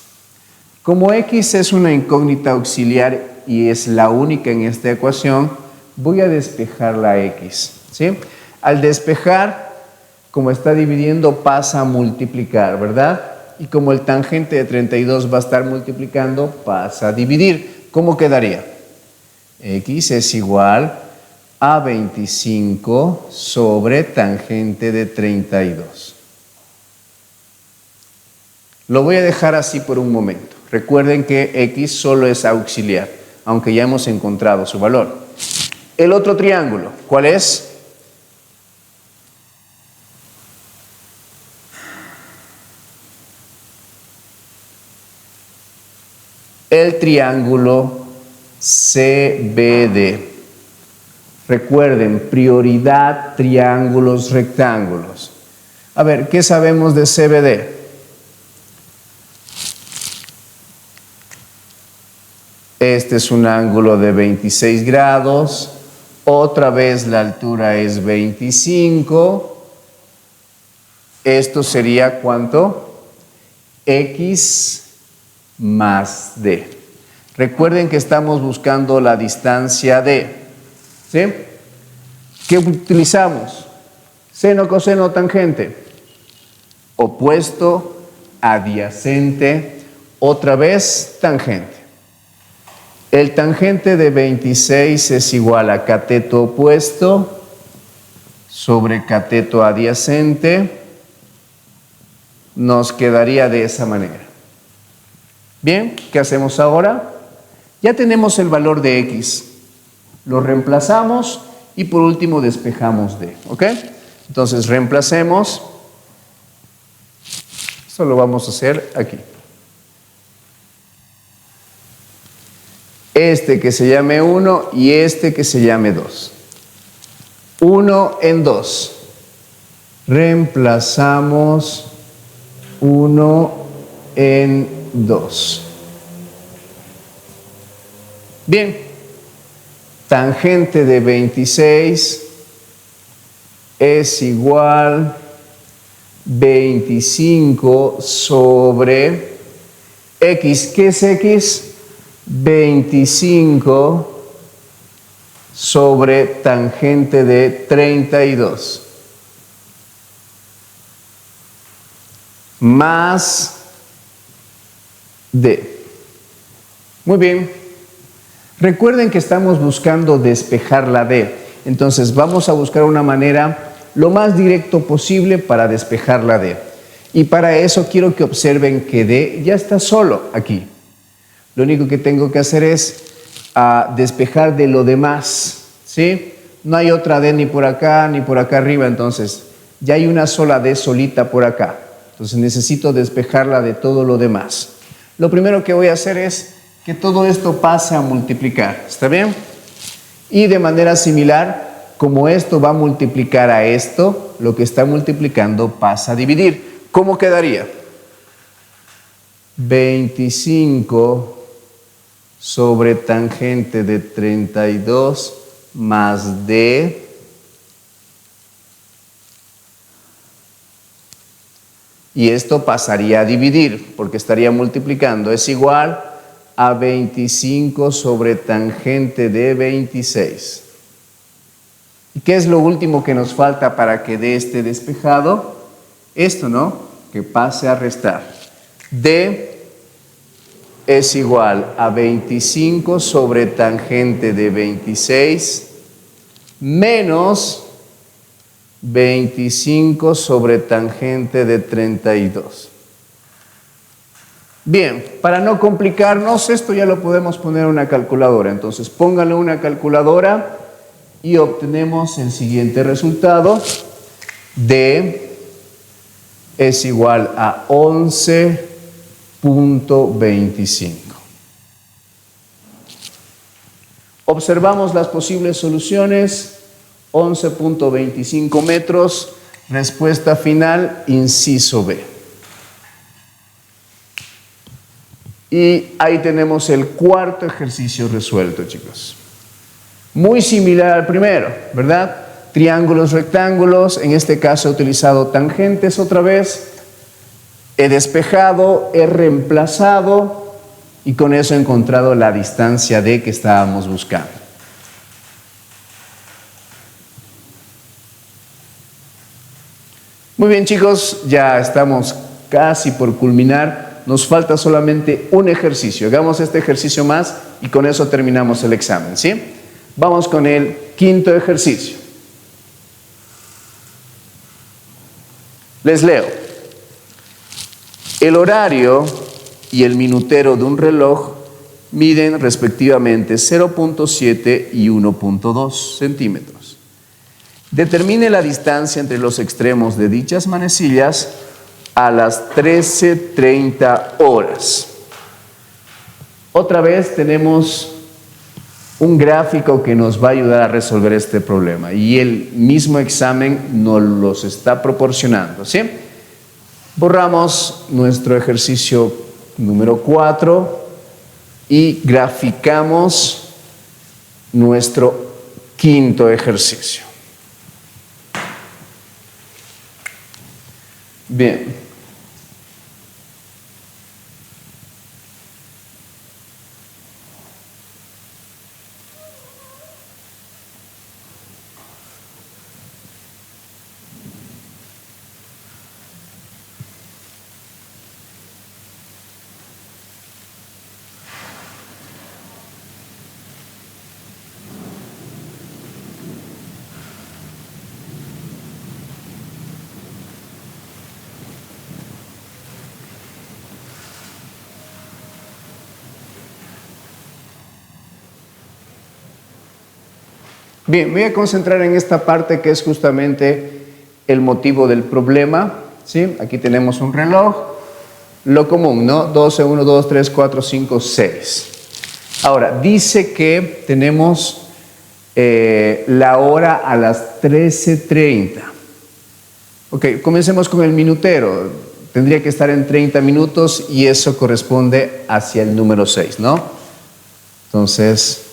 [SPEAKER 1] Como X es una incógnita auxiliar y es la única en esta ecuación, voy a despejar la X, ¿sí? Al despejar, como está dividiendo, pasa a multiplicar, ¿verdad? Y como el tangente de 32 va a estar multiplicando, pasa a dividir. ¿Cómo quedaría? X es igual a 25 sobre tangente de 32. Lo voy a dejar así por un momento. Recuerden que X solo es auxiliar, aunque ya hemos encontrado su valor. El otro triángulo, ¿cuál es? El triángulo CBD. Recuerden, prioridad, triángulos, rectángulos. A ver, ¿qué sabemos de CBD? Este es un ángulo de 26 grados. Otra vez la altura es 25. Esto sería ¿cuánto? X más D. Recuerden que estamos buscando la distancia D. ¿Sí? ¿Qué utilizamos? Seno, coseno, tangente. Opuesto, adyacente, otra vez tangente. El tangente de 26 es igual a cateto opuesto sobre cateto adyacente. Nos quedaría de esa manera. Bien, ¿qué hacemos ahora? Ya tenemos el valor de X. Lo reemplazamos y por último despejamos D. ¿Ok? Entonces reemplacemos. Esto lo vamos a hacer aquí. Este que se llame 1 y este que se llame 2. 1 en 2. Reemplazamos 1 en 2. Bien. Tangente de 26 es igual 25 sobre X. ¿Qué es X? 25 sobre tangente de 32 más D. Muy bien. Recuerden que estamos buscando despejar la D. Entonces vamos a buscar una manera lo más directo posible para despejar la D. Y para eso quiero que observen que D ya está solo aquí. Lo único que tengo que hacer es despejar de lo demás, ¿sí? No hay otra D ni por acá arriba, entonces ya hay una sola D solita por acá. Entonces necesito despejarla de todo lo demás. Lo primero que voy a hacer es que todo esto pase a multiplicar, ¿está bien? Y de manera similar, como esto va a multiplicar a esto, lo que está multiplicando pasa a dividir. ¿Cómo quedaría? 25 sobre tangente de 32 más D y esto pasaría a dividir porque estaría multiplicando, es igual a 25 sobre tangente de 26. ¿Y qué es lo último que nos falta para que dé este despejado? Esto, ¿no? Que pase a restar. D es igual a 25 sobre tangente de 26 menos 25 sobre tangente de 32. Bien, para no complicarnos, esto ya lo podemos poner en una calculadora. Entonces, pónganle una calculadora y obtenemos el siguiente resultado. D es igual a 11.25. Observamos las posibles soluciones. 11.25 metros. Respuesta final, inciso B. Y ahí tenemos el cuarto ejercicio resuelto, chicos. Muy similar al primero, ¿verdad? Triángulos, rectángulos. En este caso he utilizado tangentes otra vez. He despejado, he reemplazado y con eso he encontrado la distancia D que estábamos buscando. Muy bien, chicos, ya estamos casi por culminar. Nos falta solamente un ejercicio. Hagamos este ejercicio más y con eso terminamos el examen, ¿sí? Vamos con el quinto ejercicio. Les leo. El horario y el minutero de un reloj miden respectivamente 0.7 y 1.2 centímetros. Determine la distancia entre los extremos de dichas manecillas a las 13:30 horas. Otra vez tenemos un gráfico que nos va a ayudar a resolver este problema y el mismo examen nos los está proporcionando, ¿sí? Borramos nuestro ejercicio número 4 y graficamos nuestro quinto ejercicio. Bien. Bien, me voy a concentrar en esta parte que es justamente el motivo del problema, ¿sí? Aquí tenemos un reloj, lo común, ¿no? 12, 1, 2, 3, 4, 5, 6. Ahora, dice que tenemos la hora a las 13:30. Ok, comencemos con el minutero. Tendría que estar en 30 minutos y eso corresponde hacia el número 6, ¿no? Entonces,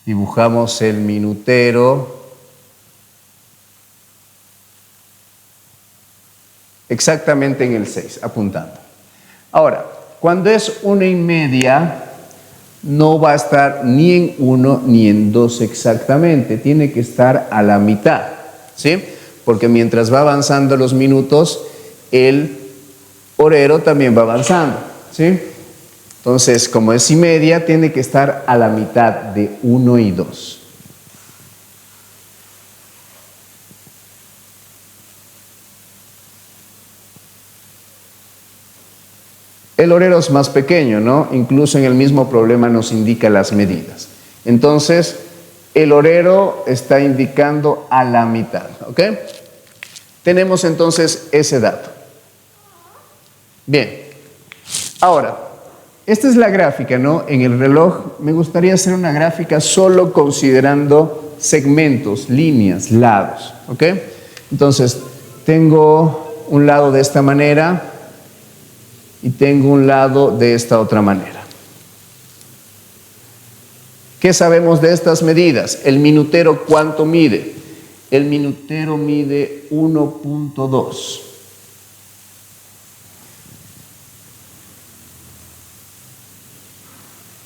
[SPEAKER 1] dibujamos el minutero exactamente en el 6, apuntando. Ahora, cuando es 1:30, no va a estar ni en 1 ni en 2 exactamente, tiene que estar a la mitad, ¿sí? Porque mientras va avanzando los minutos, el horero también va avanzando, ¿sí? Entonces, como es 1:30, tiene que estar a la mitad de 1 y 2. El horero es más pequeño, ¿no? Incluso en el mismo problema nos indica las medidas. Entonces, el horero está indicando a la mitad, ¿ok? Tenemos entonces ese dato. Bien. Ahora, esta es la gráfica, ¿no? En el reloj me gustaría hacer una gráfica solo considerando segmentos, líneas, lados, ¿ok? Entonces, tengo un lado de esta manera y tengo un lado de esta otra manera. ¿Qué sabemos de estas medidas? El minutero, ¿cuánto mide? El minutero mide 1.2.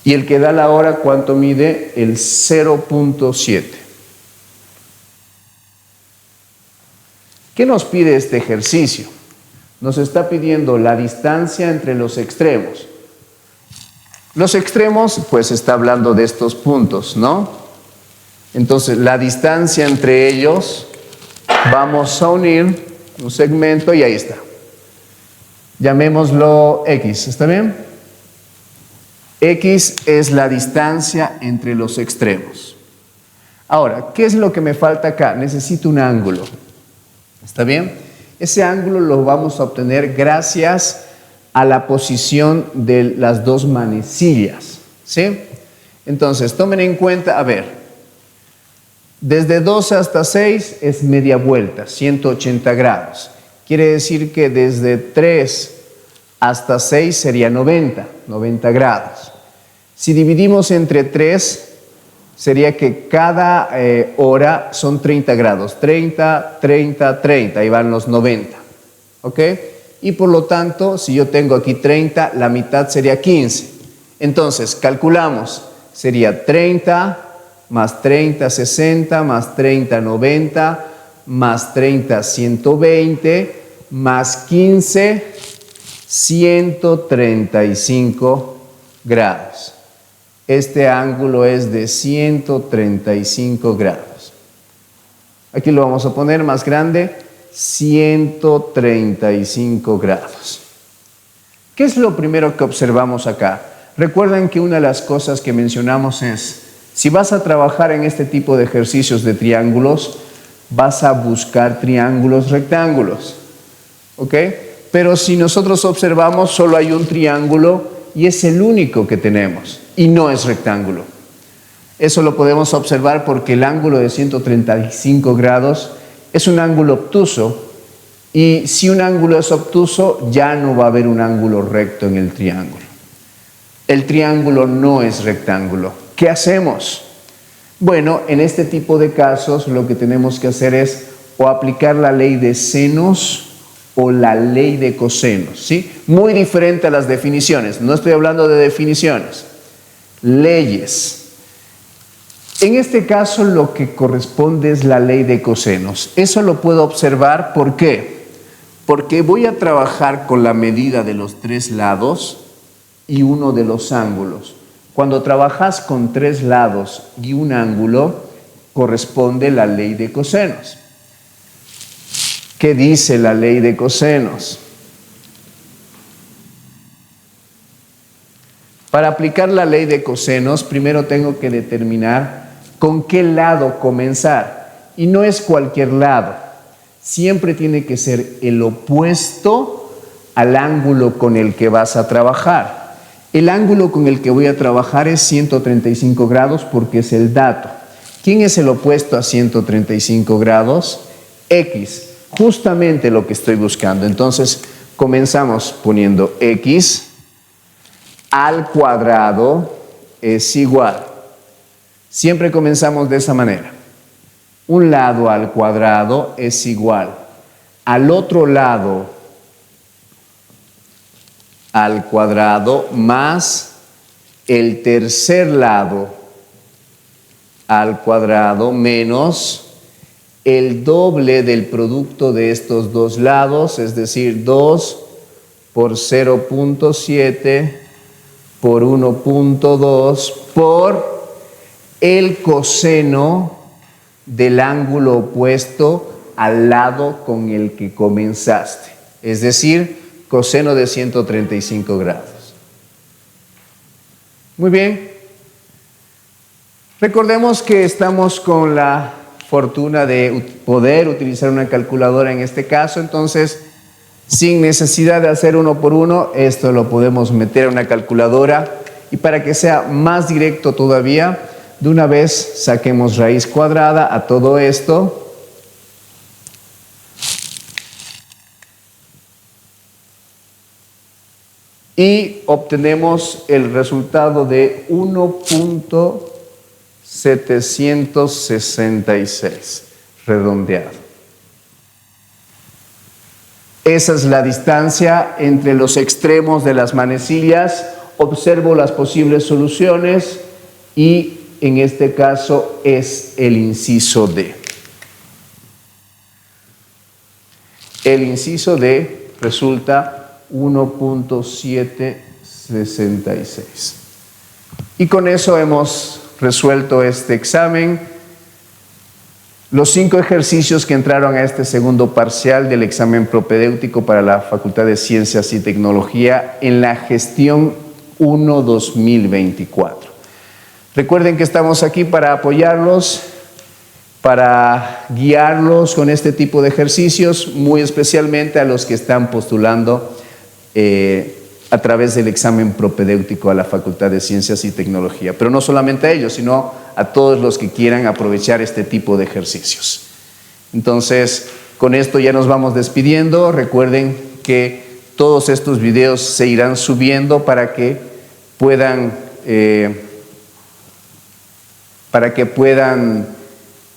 [SPEAKER 1] Y el que da la hora, ¿cuánto mide? El 0.7. ¿Qué nos pide este ejercicio? Nos está pidiendo la distancia entre los extremos. Los extremos, pues está hablando de estos puntos, ¿no? Entonces, la distancia entre ellos, vamos a unir un segmento y ahí está. Llamémoslo X, ¿está bien? X es la distancia entre los extremos. Ahora, ¿qué es lo que me falta acá? Necesito un ángulo. ¿Está bien? Ese ángulo lo vamos a obtener gracias a la posición de las dos manecillas, ¿sí? Entonces, tomen en cuenta, a ver, desde 12 hasta 6 es media vuelta, 180 grados. Quiere decir que desde 3 hasta 6 sería 90 grados. Si dividimos entre 3, sería que cada hora son 30 grados, 30, 30, 30, ahí van los 90, ¿ok? Y por lo tanto, si yo tengo aquí 30, la mitad sería 15. Entonces, calculamos, sería 30 más 30, 60, más 30, 90, más 30, 120, más 15, 135 grados. Este ángulo es de 135 grados. Aquí lo vamos a poner más grande, 135 grados. ¿Qué es lo primero que observamos acá? Recuerden que una de las cosas que mencionamos es, si vas a trabajar en este tipo de ejercicios de triángulos, vas a buscar triángulos rectángulos, ¿ok? Pero si nosotros observamos, solo hay un triángulo y es el único que tenemos y no es rectángulo. Eso lo podemos observar porque el ángulo de 135 grados es un ángulo obtuso y si un ángulo es obtuso ya no va a haber un ángulo recto en el triángulo. El triángulo no es rectángulo. ¿Qué hacemos? Bueno, en este tipo de casos lo que tenemos que hacer es o aplicar la ley de senos o la ley de cosenos, ¿sí? Muy diferente a las definiciones, no estoy hablando de definiciones, leyes. En este caso lo que corresponde es la ley de cosenos. Eso lo puedo observar, ¿por qué? Porque voy a trabajar con la medida de los tres lados y uno de los ángulos. Cuando trabajas con tres lados y un ángulo, corresponde la ley de cosenos. ¿Qué dice la ley de cosenos? Para aplicar la ley de cosenos, primero tengo que determinar con qué lado comenzar. Y no es cualquier lado. Siempre tiene que ser el opuesto al ángulo con el que vas a trabajar. El ángulo con el que voy a trabajar es 135 grados porque es el dato. ¿Quién es el opuesto a 135 grados? X. Justamente lo que estoy buscando. Entonces, comenzamos poniendo X al cuadrado es igual. Siempre comenzamos de esa manera. Un lado al cuadrado es igual. Al otro lado al cuadrado más el tercer lado al cuadrado menos el doble del producto de estos dos lados, es decir, 2 por 0.7 por 1.2 por el coseno del ángulo opuesto al lado con el que comenzaste, es decir, coseno de 135 grados. Muy bien. Recordemos que estamos con la fortuna de poder utilizar una calculadora en este caso, entonces, sin necesidad de hacer uno por uno, esto lo podemos meter en una calculadora y para que sea más directo todavía, de una vez saquemos raíz cuadrada a todo esto. Y obtenemos el resultado de 1.766, redondeado. Esa es la distancia entre los extremos de las manecillas observo las posibles soluciones y en este caso es el inciso D. El inciso D resulta 1.766. Y con eso hemos resuelto este examen. Los 5 ejercicios que entraron a este segundo parcial del examen propedéutico para la Facultad de Ciencias y Tecnología en la gestión 1-2024. Recuerden que estamos aquí para apoyarlos, para guiarlos con este tipo de ejercicios, muy especialmente a los que están postulando a través del examen propedéutico a la Facultad de Ciencias y Tecnología. Pero no solamente a ellos, sino a todos los que quieran aprovechar este tipo de ejercicios. Entonces, con esto ya nos vamos despidiendo. Recuerden que todos estos videos se irán subiendo para que puedan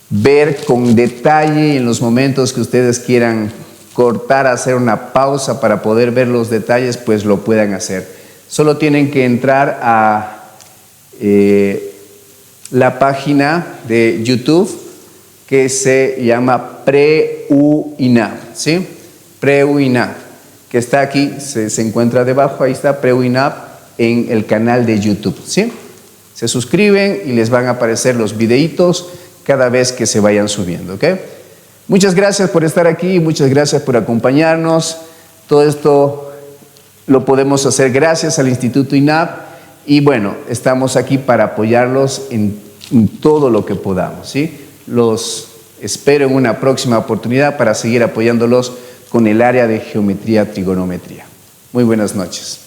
[SPEAKER 1] ver con detalle en los momentos que ustedes quieran cortar, hacer una pausa para poder ver los detalles, pues lo puedan hacer. Solo tienen que entrar a la página de YouTube que se llama PREUINAV, ¿sí? PREUINAV, que está aquí, se encuentra debajo, ahí está PREUINAV en el canal de YouTube, ¿sí? Se suscriben y les van a aparecer los videitos cada vez que se vayan subiendo, ¿ok? Muchas gracias por estar aquí, muchas gracias por acompañarnos. Todo esto lo podemos hacer gracias al Instituto INAV y bueno, estamos aquí para apoyarlos en todo lo que podamos, ¿sí? Los espero en una próxima oportunidad para seguir apoyándolos con el área de geometría, trigonometría. Muy buenas noches.